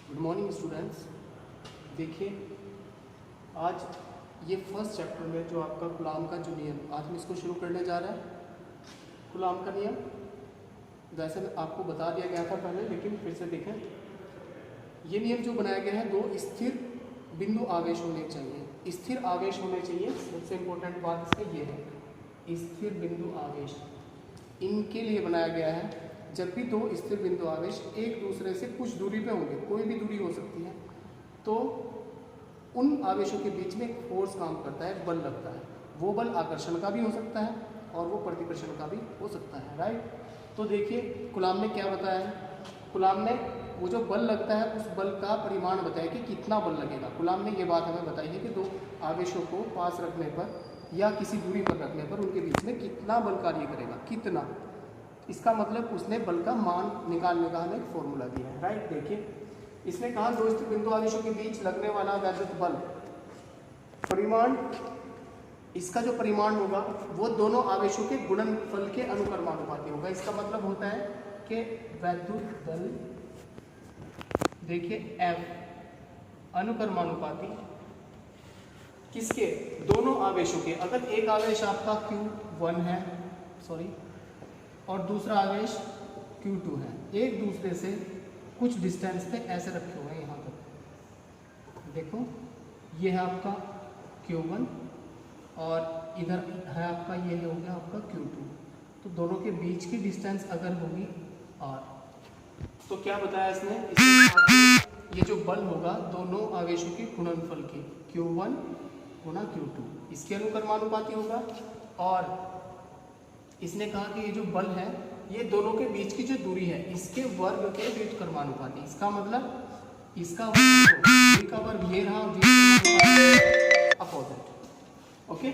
Good morning students. देखिए, आज ये फर्स्ट चैप्टर में जो आपका कूलॉम का जो नियम, आज हम इसको शुरू करने जा रहे हैं। कूलॉम का नियम वैसे आपको बता दिया गया था पहले, लेकिन फिर से देखें। ये नियम जो बनाया गया है, दो स्थिर बिंदु आवेश होने चाहिए। स्थिर आवेश होने चाहिए, सबसे इम्पोर्टेंट बात इसका ये है, स्थिर बिंदु आवेश इनके लिए बनाया गया है। जब भी दो स्थिर बिंदु आवेश एक दूसरे से कुछ दूरी पे होंगे, कोई भी दूरी हो सकती है, तो उन आवेशों के बीच में एक फोर्स काम करता है, बल लगता है। वो बल आकर्षण का भी हो सकता है और वो प्रतिकर्षण का भी हो सकता है, राइट। तो देखिए, कूलॉम ने क्या बताया है, कूलॉम ने वो जो बल लगता है उस बल का परिमाण बताया कि कितना बल लगेगा। कूलॉम ने ये बात हमें बताई है कि दो आवेशों को पास रखने पर या किसी दूरी पर रखने पर उनके बीच में कितना बल कार्य करेगा, कितना। इसका मतलब उसने बल का मान निकालने का हमें एक फॉर्मूला दिया है, राइट। देखिए, इसने कहा दो स्थिर बिंदु आवेशों के बीच लगने वाला वैद्युत बल परिमाण, इसका जो परिमाण होगा वो दोनों आवेशों के गुणनफल के अनुक्रमानुपाती होगा। इसका मतलब होता है कि वैद्युत बल, देखिए F अनुक्रमानुपाती किसके, दोनों आवेशों के। अगर एक आवेश आपका Q1 है, सॉरी, और दूसरा आवेश Q2 है, एक दूसरे से कुछ डिस्टेंस पे ऐसे रखे हुए हैं, यहाँ तक देखो, ये है आपका Q1 और इधर है आपका, ये हो गया आपका Q2। तो दोनों के बीच की डिस्टेंस अगर होगी R, तो क्या बताया इसने ये जो बल होगा दोनों आवेशों के गुणनफल की, Q1 गुणा Q2, इसके अनुक्रमानुपाती होगा। और इसने कहा कि ये जो बल है ये दोनों के बीच की जो दूरी है इसके वर्ग के व्युत्क्रमानुपाती। इसका मतलब इसका वर्ग का वर्ग ये रहा, अपोजिट। ओके,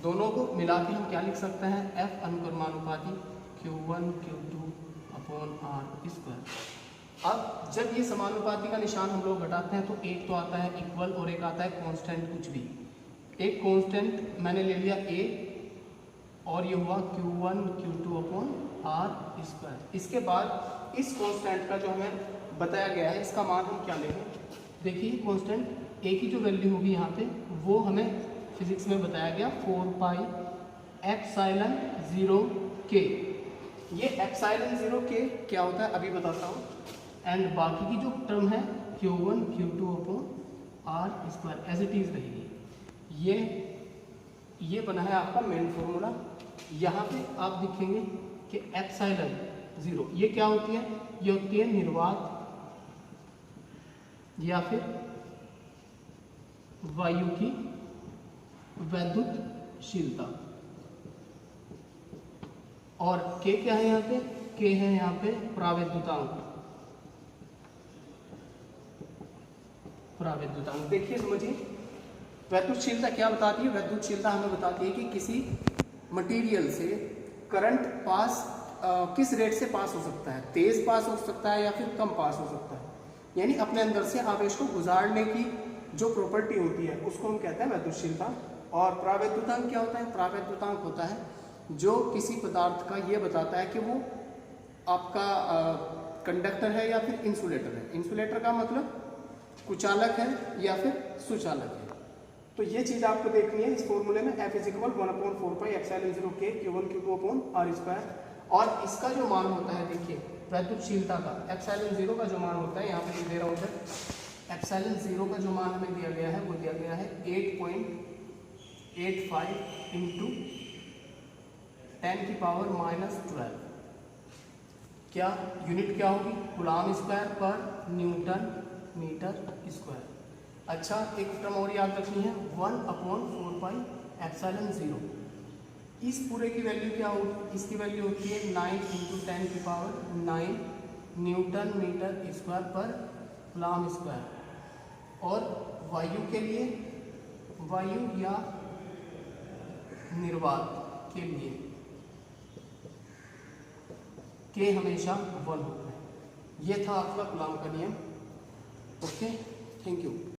दोनों को मिला के हम क्या लिख सकते हैं, F अनुक्रमानुपाती Q1 Q2 upon R square. अब जब ये समानुपाती का निशान हम लोग घटाते हैं तो एक तो आता है इक्वल और एक आता है कांस्टेंट, कुछ भी। एक कांस्टेंट मैंने ले लिया A और ये हुआ Q1 Q2 upon R square. इसके बाद इस कांस्टेंट का जो हमें बताया गया है इसका मान हम क्या लेंगे। देखिए, कांस्टेंट A की जो वैल्यू होगी यहाँ पे वो हमें फिजिक्स में बताया गया 4 पाई एप्सिलॉन 0 K। ये एप्सिलॉन 0 K क्या होता है अभी बताता हूँ। एंड बाकी की जो टर्म है Q1 Q2 upon R square as it is रहेगी। ये बना है आपका मेन फॉर्मूला। यहाँ पे आप देखेंगे कि एप्सिलॉन 0 ये क्या होती है, ये होती है निर्वात या फिर वायु की वैद्युतशीलता। और K क्या है यहाँ पे, K है यहाँ पे प्रावैद्युतांक। प्रावैद्युतांक देखिए, समझिए, वैद्युतशीलता क्या बताती है। वैद्युतशीलता हमें बताती है कि किसी मटेरियल से करंट पास किस रेट से पास हो सकता है, तेज पास हो सकता है या फिर कम पास हो सकता है। यानी अपने अंदर से आवेश को गुजारने की जो प्रॉपर्टी होती है उसको हम कहते हैं वैद्युतशीलता। और प्रावैद्युतांक क्या होता है, प्रावैद्युतांक होता है जो किसी पदार्थ का ये बताता है कि वो आपका कंडक्टर है या फिर इंसुलेटर है। इंसुलेटर का मतलब कुचालक है या फिर सुचालक है। तो ये चीज आपको देखनी है इस फॉर्मूले में, F = 1/4 pi epsilon 0 K Q1 Q2 upon R square. और इसका जो मान होता है, देखिए, वैद्युतशीलता का एप्सिलॉन 0 का जो मान होता है, यहाँ पे लिख दे रहा हूँ सर। एप्सिलॉन 0 का जो मान हमें दिया गया है वो दिया गया है 8.85 इंटू 10⁻⁻12। क्या यूनिट क्या होगी, कूलॉम स्क्वायर पर न्यूटन मीटर स्क्वायर। अच्छा, एक टर्म और याद रखनी है, 1/4 पाई एप्सिलॉन 0। इस पूरे की वैल्यू क्या होगी, इसकी वैल्यू होती है 9 इंटू 10⁹ न्यूटन मीटर स्क्वायर पर कूलॉम स्क्वायर। और वायु के लिए, वायु या निर्वात के लिए K हमेशा 1 होता है। ये था आपका कूलॉम का नियम। Okay, thank you.